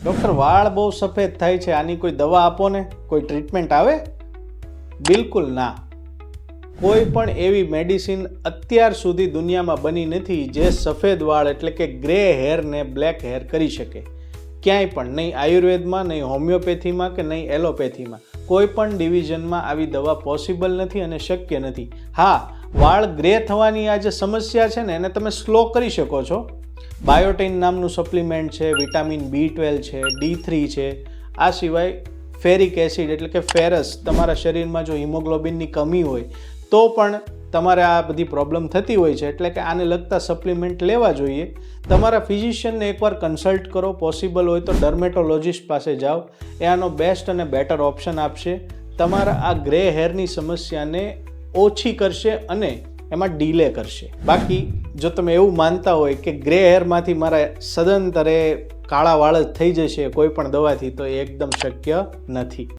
Doctor, વાળ બહુ સફેદ થાય છે, આની કોઈ દવા આપો ને, કોઈ ટ્રીટમેન્ટ આવે? બિલકુલ ના. કોઈ પણ એવી મેડિસિન અત્યાર સુધી દુનિયામાં બની નથી જે સફેદ વાળ એટલે કે ગ્રે હેરને બ્લેક હેર કરી શકે. ક્યાંય પણ નહીં, આયુર્વેદમાં, નહીં હોમિયોપેથીમાં કે નહીં એલોપેથીમાં. કોઈ પણ ડિવિઝનમાં આવી દવા પોસિબલ નથી અને શક્ય નથી. હા, વાળ ગ્રે થવાની આ જે સમસ્યા છે ને એને તમે સ્લો કરી શકો છો. બાયોટિન નામનું સપ્લિમેન્ટ છે, વિટામિન B12 છે, D3 છે. આ સિવાય ફેરિક એસિડ એટલે કે ફેરસ, તમારા શરીરમાં જો હિમોગ્લોબિનની કમી હોય તો પણ તમારે આ બધી પ્રોબ્લેમ થતી હોય છે, એટલે કે આને લગતા સપ્લિમેન્ટ લેવા જોઈએ. તમારા ફિઝિશિયનને એકવાર કન્સલ્ટ કરો, પોસિબલ હોય તો ડર્મેટોલોજિસ્ટ પાસે જાઓ, એ આનો બેસ્ટ અને બેટર ઓપ્શન આપશે. તમારા આ ગ્રે હેરની સમસ્યાને ઓછી કરશે અને એમાં ડીલે કરશે. બાકી જો તમે એવું માનતા હોય કે ગ્રે હેરમાંથી મારા સદંતરે કાળા વાળ જ થઈ જશે કોઈ પણ દવાથી, તો એ એકદમ શક્ય નથી.